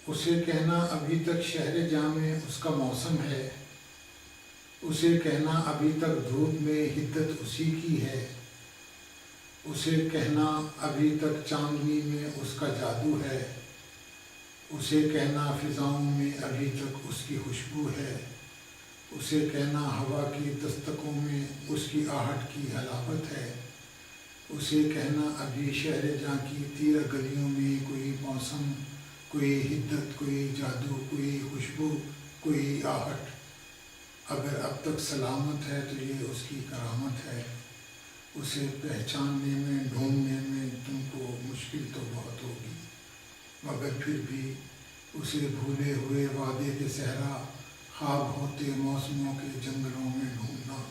اسے کہنا ابھی تک شہر جاں میں اس کا موسم ہے، اسے کہنا ابھی تک دھوپ میں حدت اسی کی ہے، اسے کہنا ابھی تک چاندنی میں اس کا جادو ہے، اسے کہنا فضاؤں میں ابھی تک اس کی خوشبو ہے، اسے کہنا ہوا کی دستکوں میں اس کی آہٹ کی حلاوت ہے، اسے کہنا ابھی شہر جاں کی تیرہ گلیوں میں کوئی موسم، کوئی حدت، کوئی جادو، کوئی خوشبو، کوئی آہٹ، اگر اب تک سلامت ہے تو یہ اس کی کرامت ہے، اسے پہچاننے میں ڈھونڈنے میں تم کو مشکل تو بہت ہوگی، مگر پھر بھی اسے بھولے ہوئے وعدے کے صحرا، خواب ہوتے موسموں کے جنگلوں میں ڈھونڈنا،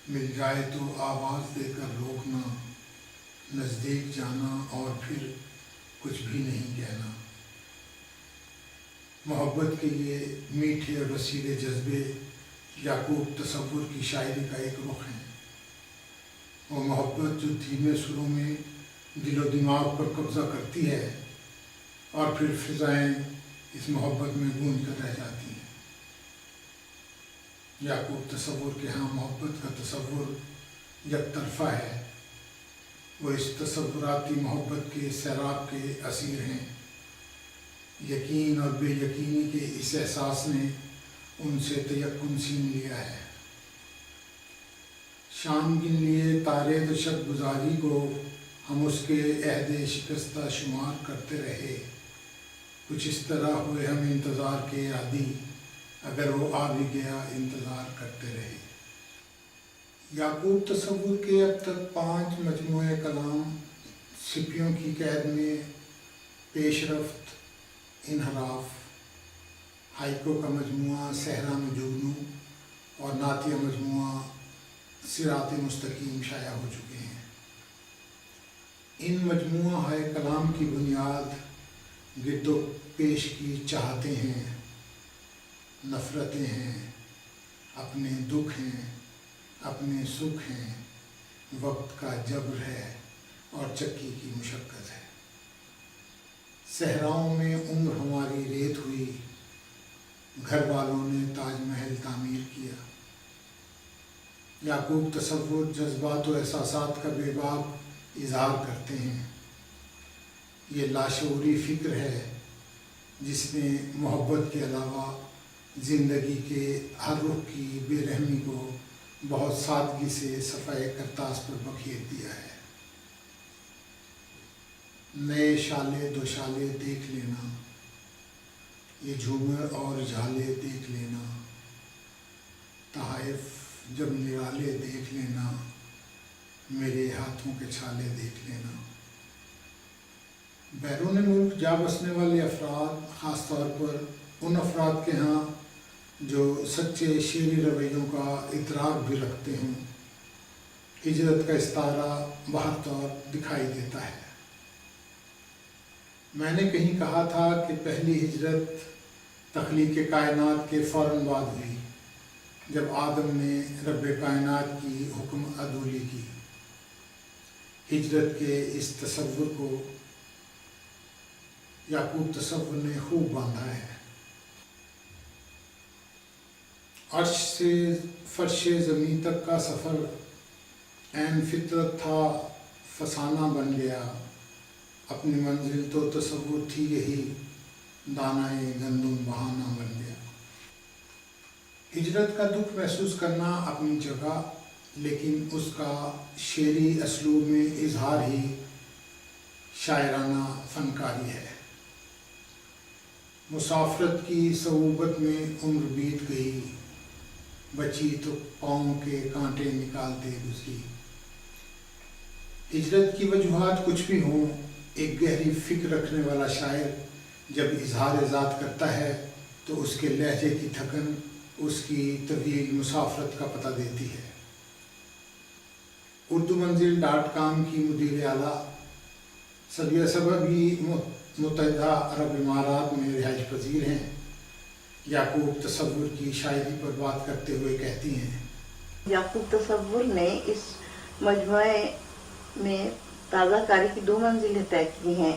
مل جائے تو آواز دے کر روکنا، نزدیک جانا اور پھر کچھ بھی نہیں کہنا۔ محبت کے یہ میٹھے اور رسیلے جذبے یعقوب تصور کی شاعری کا ایک رخ ہیں۔ وہ محبت جو دھیمے سروں میں دل و دماغ پر قبضہ کرتی ہے اور پھر فضائیں اس محبت میں گونج کر رہ جاتی ہیں۔ یعقوب تصور کے ہاں محبت کا تصور یک طرفہ ہے، وہ اس تصوراتی محبت کے سیراب کے اسیر ہیں۔ یقین اور بے یقینی کے اس احساس نے ان سے تیقن چھین لیا ہے۔ شام گن لیے تارے تو شب گزاری کو، ہم اس کے عہد شکستہ شمار کرتے رہے، کچھ اس طرح ہوئے ہم انتظار کے عادی، اگر وہ آ بھی گیا انتظار کرتے رہے۔ یعقوب تصور کے اب تک 5 مجموعے کلام سپیوں کی قید میں پیش رفت، انحراف، ہائیکو کا مجموعہ صحرا میں جگنو اور نعتیہ مجموعہ صراط مستقیم شائع ہو چکے ہیں۔ ان مجموعہ ہائے کلام کی بنیاد گرد و پیش کی چاہتے ہیں، نفرتیں ہیں، اپنے دکھ ہیں، اپنے سکھ ہیں، وقت کا جبر ہے اور چکی کی مشقت ہے۔ صحراؤں میں عمر ہماری ریت ہوئی، گھر والوں نے تاج محل تعمیر کیا۔ یعقوب تصور جذبات و احساسات کا بے باک اظہار کرتے ہیں۔ یہ لاشعوری فکر ہے جس نے محبت کے علاوہ زندگی کے ہر رخ کی بے رحمی کو بہت سادگی سے صفحۂ کرتاس پر بکھیر دیا ہے۔ نئے شالے دو شالے دیکھ لینا، یہ جھومر اور جھالے دیکھ لینا، تحائف جب نرالے دیکھ لینا، میرے ہاتھوں کے چھالے دیکھ لینا۔ بیرون ملک جا بسنے والے افراد، خاص طور پر ان افراد کے ہاں جو سچے شعری رویوں کا ادراک بھی رکھتے ہوں، ہجرت کا استعارہ باہر طور دکھائی دیتا ہے۔ میں نے کہیں کہا تھا کہ پہلی ہجرت تخلیق کائنات کے فوراً بعد ہوئی، جب آدم نے رب کائنات کی حکم عدولی کی۔ ہجرت کے اس تصور کو یعقوب تصور نے خوب باندھا ہے۔ عرش سے فرش زمین تک کا سفر عین فطرت تھا، فسانہ بن گیا، اپنی منزل تو تصور تھی یہی، دانائے گندم بہانہ بن گیا۔ ہجرت کا دکھ محسوس کرنا اپنی جگہ، لیکن اس کا شعری اسلوب میں اظہار ہی شاعرانہ فنکاری ہے۔ مسافرت کی صعوبت میں عمر بیت گئی، بچی تو پاؤں کے کانٹے نکالتے گزری۔ ہجرت کی وجوہات کچھ بھی ہوں، ایک گہری فکر رکھنے والا شاعر جب اظہار ذات کرتا ہے تو اس کے لہجے کی تھکن اس کی طویل مسافرت کا پتہ دیتی ہے۔ اردو منزل.com کی مدیر اعلیٰ سبیہ صبا بھی متحدہ عرب امارات میں رہائش پذیر ہیں۔ یعقوب تصور کی شاعری پر بات کرتے ہوئے کہتی ہیں، یعقوب تصور نے اس مجموعے میں تازہ کاری کی 2 منزلیں طے کی ہیں۔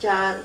4